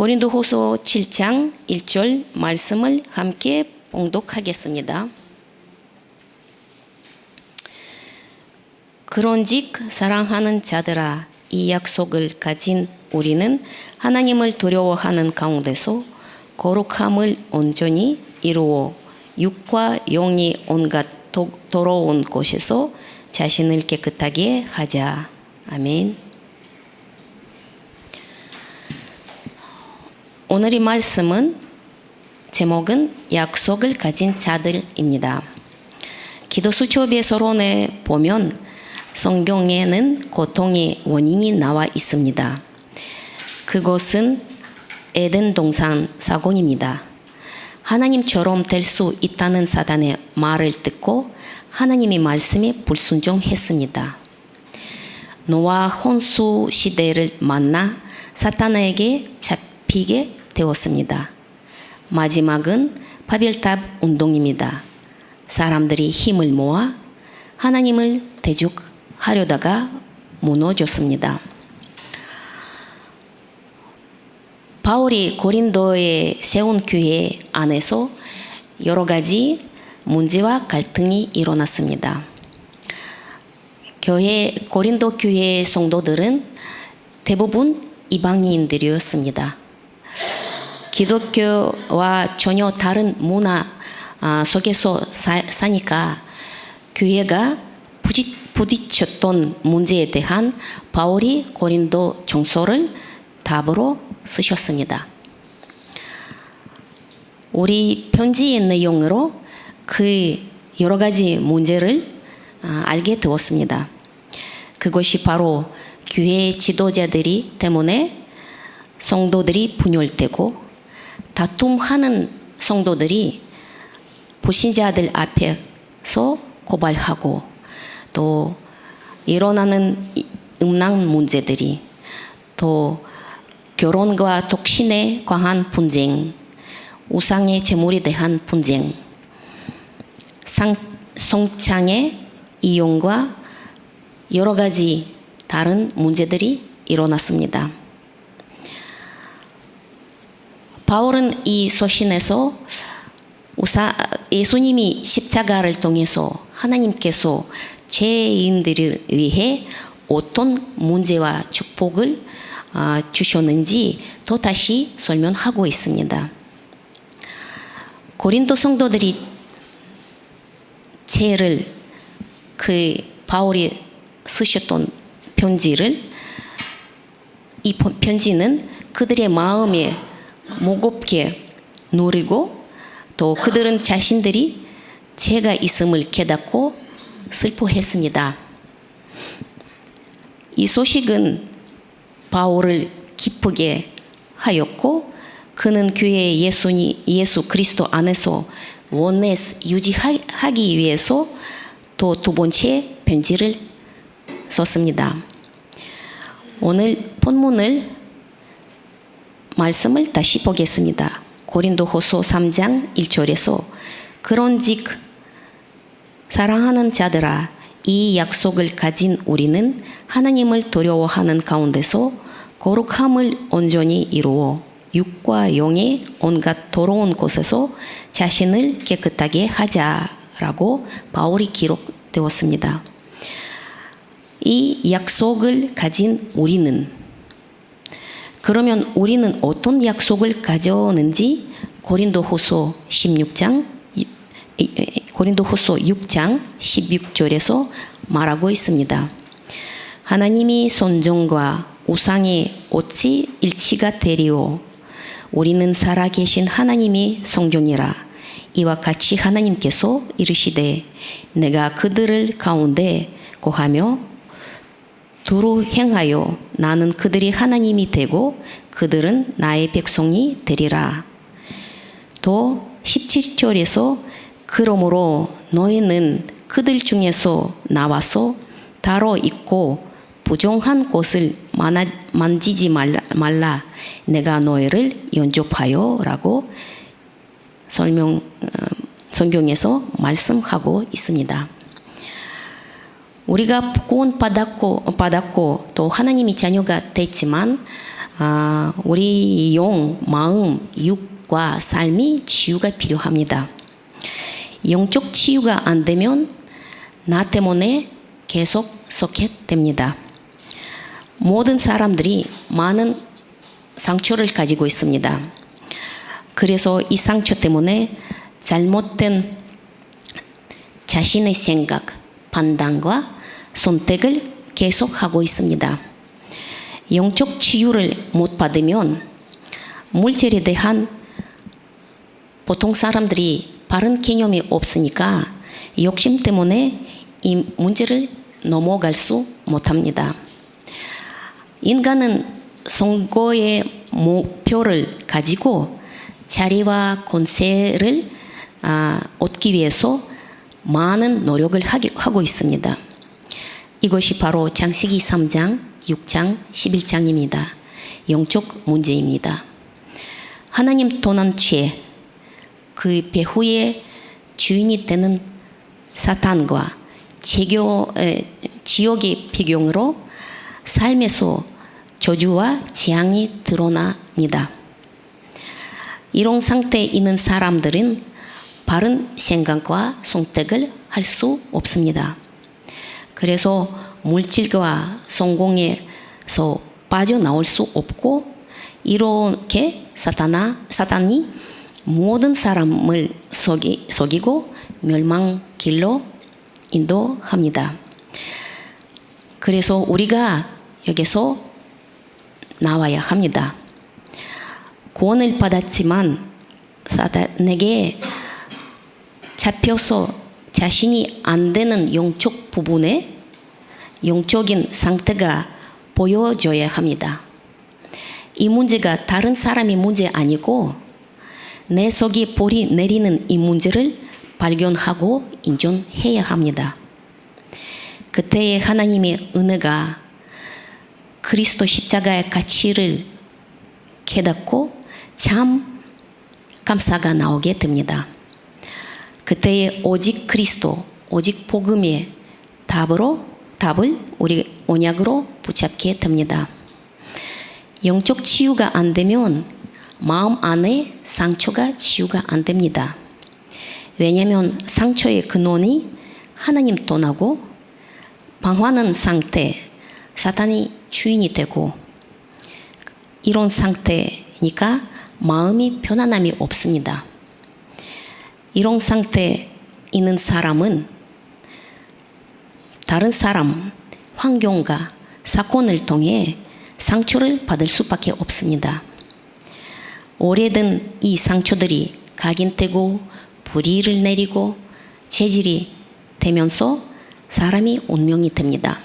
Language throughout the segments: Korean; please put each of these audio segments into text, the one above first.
고린도후서 7장 1절 말씀을 함께 봉독하겠습니다. 그런즉 사랑하는 자들아, 이 약속을 가진 우리는 하나님을 두려워하는 가운데서 거룩함을 온전히 이루어 육과 영이 온갖 더러운 곳에서 자신을 깨끗하게 하자. 아멘. 오늘의 말씀은 제목은 약속을 가진 자들입니다. 기도 수첩의 서론에 보면 성경에는 고통의 원인이 나와 있습니다. 그것은 에덴 동산 사건입니다. 하나님처럼 될 수 있다는 사단의 말을 듣고 하나님의 말씀에 불순종했습니다. 노아 혼수 시대를 만나 사탄에게 잡히게 되었습니다. 마지막은 바벨탑 운동입니다. 사람들이 힘을 모아 하나님을 대적하려다가 무너졌습니다. 바울이 고린도에 세운 교회 안에서 여러 가지 문제와 갈등이 일어났습니다. 고린도 교회 성도들은 대부분 이방인들이었습니다. 기독교와 전혀 다른 문화 속에서 사니까 교회가 부딪혔던 문제에 대한 바울이 고린도 전서를 답으로 쓰셨습니다. 우리 편지의 내용으로 그 여러 가지 문제를 알게 되었습니다. 그것이 바로 교회 지도자들이 때문에 성도들이 분열되고 다툼하는 성도들이 불신자들 앞에서 고발하고 또 일어나는 음란 문제들이 또 결혼과 독신에 관한 분쟁, 우상의 제물에 대한 분쟁, 성창의 이용과 여러 가지 다른 문제들이 일어났습니다. 바울은 이 서신에서 예수님이 십자가를 통해서 하나님께서 죄인들을 위해 어떤 문제와 축복을 주셨는지 또다시 설명하고 있습니다. 고린도 성도들이 죄를 바울이 쓰셨던 편지를 이 편지는 그들의 마음에 무겁게 누리고 또 그들은 자신들이 죄가 있음을 깨닫고 슬퍼했습니다. 이 소식은 바울을 기쁘게 하였고 그는 교회의 예수 그리스도 안에서 원내 유지하기 위해서 또 두 번째 편지를 썼습니다. 오늘 본문을 말씀을 다시 보겠습니다. 고린도후서 3장 1절에서 그런즉 사랑하는 자들아, 이 약속을 가진 우리는 하나님을 두려워하는 가운데서 거룩함을 온전히 이루어 육과 영의 온갖 더러운 곳에서 자신을 깨끗하게 하자라고 바울이 기록되었습니다. 이 약속을 가진 우리는, 그러면 우리는 어떤 약속을 가졌는지 고린도후서 6장 16절에서 말하고 있습니다. 하나님이 son종과 우상이 어찌 일치가 되리오? 우리는 살아계신 하나님이 son종이라. 이와 같이 하나님께서 이르시되 내가 그들을 가운데 거하며 두루 행하여 나는 그들이 하나님이 되고 그들은 나의 백성이 되리라. 또 17절에서 그러므로 너희는 그들 중에서 나와서 다뤄 있고 부정한 것을 만지지 말라. 내가 너희를 영접하여 라고 성경에서 말씀하고 있습니다. 우리가 구원받았고 또 하나님의 자녀가 됐지만 우리 영, 마음, 육과 삶이 치유가 필요합니다. 영적 치유가 안 되면 나 때문에 계속 소켓됩니다. 모든 사람들이 많은 상처를 가지고 있습니다. 그래서 이 상처 때문에 잘못된 자신의 생각, 판단과 선택을 계속하고 있습니다. 영적 치유를 못 받으면 물질에 대한 보통 사람들이 바른 개념이 없으니까 욕심 때문에 이 문제를 넘어갈 수 못합니다. 인간은 성공의 목표를 가지고 자리와 권세를 얻기 위해서 많은 노력을 하고 있습니다. 이것이 바로 창세기 3장, 6장, 11장입니다. 영적 문제입니다. 하나님 떠난 죄, 그 배후의 주인이 되는 사탄과 지옥의 배경으로 삶에서 저주와 재앙이 드러납니다. 이런 상태에 있는 사람들은 바른 생각과 선택을 할 수 없습니다. 그래서 물질과 성공에서 빠져나올 수 없고 이렇게 사탄이 모든 사람을 속이고 멸망길로 인도합니다. 그래서 우리가 여기서 나와야 합니다. 구원을 받았지만 사탄에게 잡혀서 자신이 안 되는 영적 부분에 영적인 상태가 보여줘야 합니다. 이 문제가 다른 사람의 문제 아니고 내 속에 불이 내리는 이 문제를 발견하고 인정해야 합니다. 그때에 하나님의 은혜가 그리스도 십자가의 가치를 깨닫고 참 감사가 나오게 됩니다. 그때에 오직 그리스도, 오직 복음의 답을 우리 언약으로 붙잡게 됩니다. 영적 치유가 안 되면 마음 안에 상처가 치유가 안 됩니다. 왜냐하면 상처의 근원이 하나님 떠나고 방황하는 상태, 사탄이 주인이 되고 이런 상태니까 마음이 편안함이 없습니다. 이런 상태에 있는 사람은 다른 사람, 환경과 사건을 통해 상처를 받을 수밖에 없습니다. 오래된 이 상처들이 각인되고 불의를 내리고 재질이 되면서 사람이 운명이 됩니다.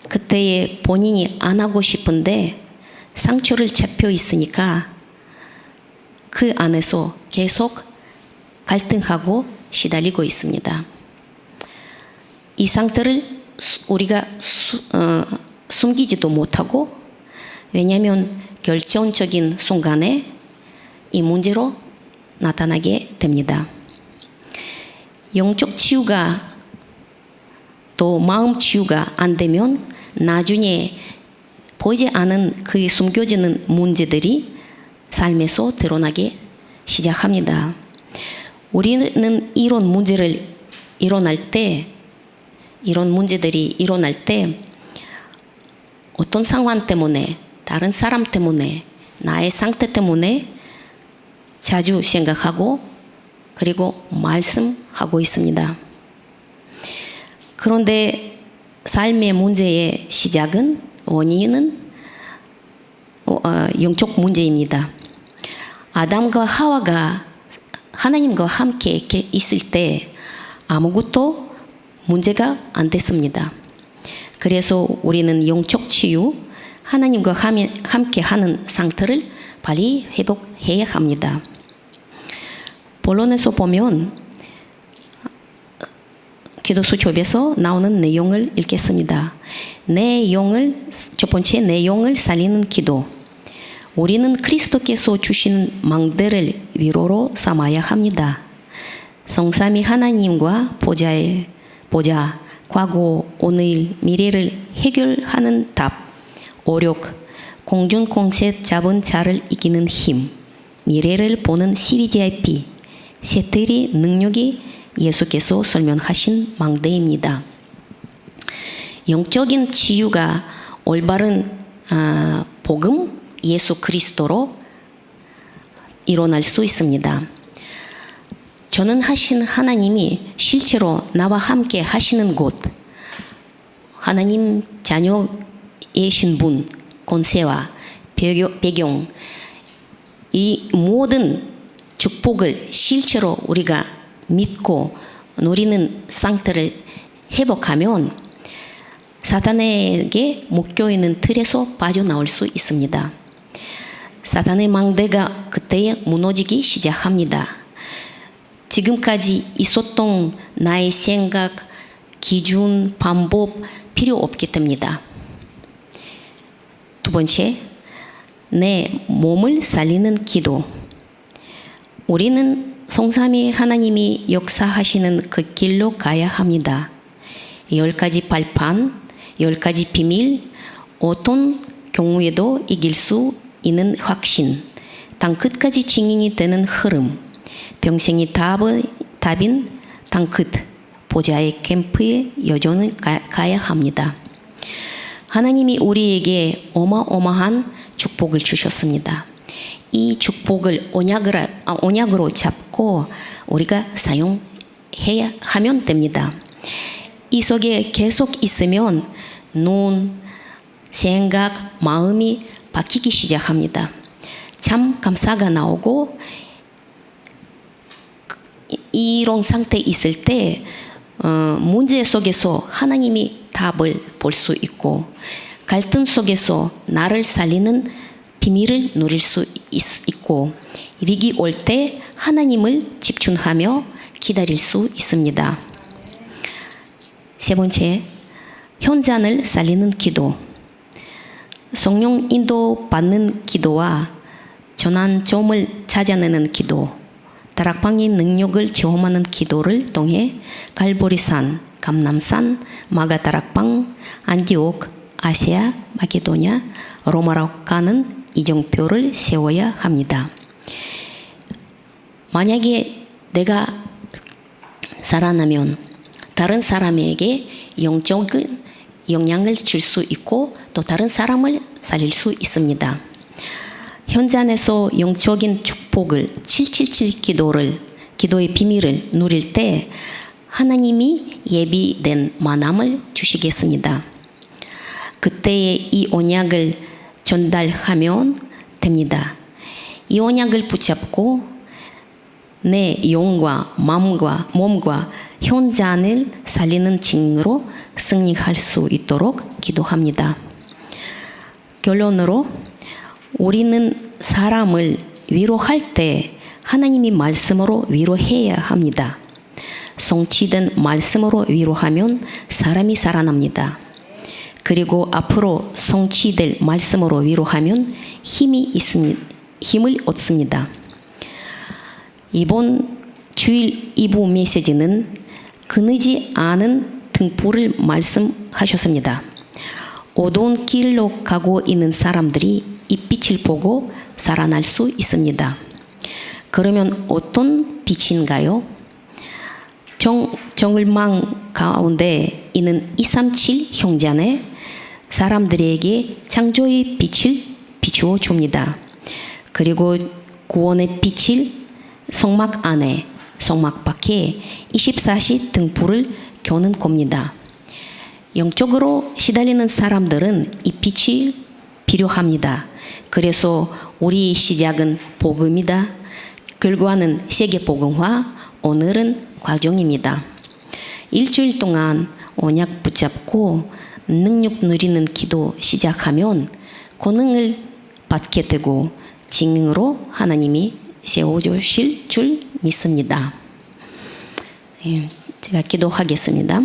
그때에 본인이 안 하고 싶은데 상처를 잡혀 있으니까 그 안에서 계속 갈등하고 시달리고 있습니다. 이 상태를 우리가 숨기지도 못하고 왜냐하면 결정적인 순간에 이 문제로 나타나게 됩니다. 영적 치유가 또 마음 치유가 안 되면 나중에 보이지 않은 그 숨겨지는 문제들이 삶에서 드러나게 시작합니다. 우리는 이런 문제들이 일어날 때 어떤 상황 때문에 다른 사람 때문에 나의 상태 때문에 자주 생각하고 그리고 말씀하고 있습니다. 그런데 삶의 문제의 원인은 영적 문제입니다. 아담과 하와가 하나님과 함께 있을 때 아무것도 문제가 안 됐습니다. 그래서 우리는 영적 치유, 하나님과 함께 하는 상태를 빨리 회복해야 합니다. 본론에서 보면 기도 수첩에서 나오는 내용을 읽겠습니다. 첫 번째 내용을 살리는 기도. 우리는 그리스도께서 주신 망대를 위로로 삼아야 합니다. 성삼위 하나님과 보좌, 과거, 오늘, 미래를 해결하는 답, 오력, 공중 공세 잡은 자를 이기는 힘, 미래를 보는 CVGIP, 세트의 능력이 예수께서 설명하신 망대입니다. 영적인 치유가 올바른 복음 예수 그리스도로 일어날 수 있습니다. 전능하신 하나님이 실제로 나와 함께 하시는 곳, 하나님 자녀의 신분, 권세와 배경, 이 모든 축복을 실제로 우리가 믿고 누리는 상태를 회복하면 사탄에게 묶여 있는 틀에서 빠져나올 수 있습니다. 사탄의 망대가 그때에 무너지기 시작합니다. 지금까지 있었던 나의 생각, 기준, 방법 필요 없게 됩니다. 두 번째, 내 몸을 살리는 기도. 우리는 성삼위 하나님이 역사하시는 그 길로 가야 합니다. 10가지 발판, 10가지 비밀, 어떤 경우에도 이길 수 있는 확신, 땅 끝까지 증인이 되는 흐름, 평생이 답인 땅 끝, 보좌의 캠프에 여전히 가야 합니다. 하나님이 우리에게 어마어마한 축복을 주셨습니다. 이 축복을 언약으로 잡고 우리가 사용해야 하면 됩니다. 이 속에 계속 있으면 눈, 생각, 마음이 바뀌기 시작합니다. 참 감사가 나오고 이런 상태에 있을 때 문제 속에서 하나님이 답을 볼 수 있고 갈등 속에서 나를 살리는 비밀을 누릴 수 있고 위기 올 때 하나님을 집중하며 기다릴 수 있습니다. 세 번째, 현장을 살리는 기도. 성령 인도 받는 기도와 전환점을 찾아내는 기도, 다락방의 능력을 체험하는 기도를 통해 갈보리산, 감남산, 마가다락방, 안디옥, 아시아, 마케도냐, 로마로 가는 이정표를 세워야 합니다. 만약에 내가 살아나면 다른 사람에게 영적인 영향을 줄 수 있고 또 다른 사람을 살릴 수 있습니다. 현장에서 영적인 축복을 777 기도의 비밀을 누릴 때 하나님이 예비된 만남을 주시겠습니다. 그때에 이 언약을 전달하면 됩니다. 이 언약을 붙잡고 내 영과 몸과 현장을 살리는 증인으로 승리할 수 있도록 기도합니다. 결론으로 우리는 사람을 위로할 때 하나님이 말씀으로 위로해야 합니다. 성취된 말씀으로 위로하면 사람이 살아납니다. 그리고 앞으로 성취될 말씀으로 위로하면 힘을 얻습니다. 이번 주일 2부 메시지는 끊이지 않은 등불을 말씀하셨습니다. 어두운 길로 가고 있는 사람들이 이 빛을 보고 살아날 수 있습니다. 그러면 어떤 빛인가요? 정을망 가운데 있는 237 형제안에 사람들에게 창조의 빛을 비추어 줍니다. 그리고 구원의 빛을 성막 안에, 성막 밖에 24시 등불을 켜는 겁니다. 영적으로 시달리는 사람들은 이 빛이 필요합니다. 그래서 우리 시작은 복음이다. 결과는 세계복음화, 오늘은 과정입니다. 일주일 동안 언약 붙잡고 능력 누리는 기도 시작하면 권능을 받게 되고 증인으로 하나님이 세워주실 줄 믿습니다. 제가 기도하겠습니다.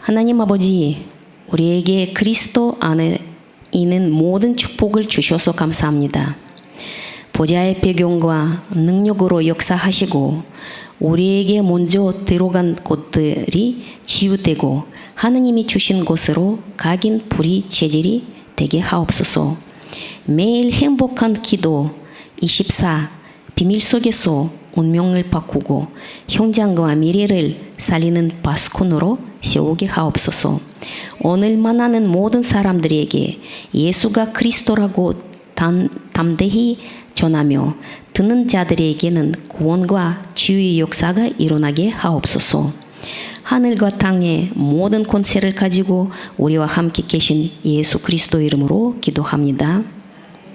하나님 아버지, 우리에게 그리스도 안에 있는 모든 축복을 주셔서 감사합니다. 보좌의 배경과 능력으로 역사하시고 우리에게 먼저 들어간 곳들이 치유되고 하나님이 주신 곳으로 각인 불의 체질이 되게 하옵소서. 매일 행복한 기도 24 비밀 속에서 운명을 바꾸고 현장과 미래를 살리는 바스콘으로 세우게 하옵소서. 오늘 만나는 모든 사람들에게 예수가 그리스도라고 담대히 전하며 듣는 자들에게는 구원과 치유의 역사가 일어나게 하옵소서. 하늘과 땅의 모든 권세를 가지고 우리와 함께 계신 예수 그리스도 이름으로 기도합니다.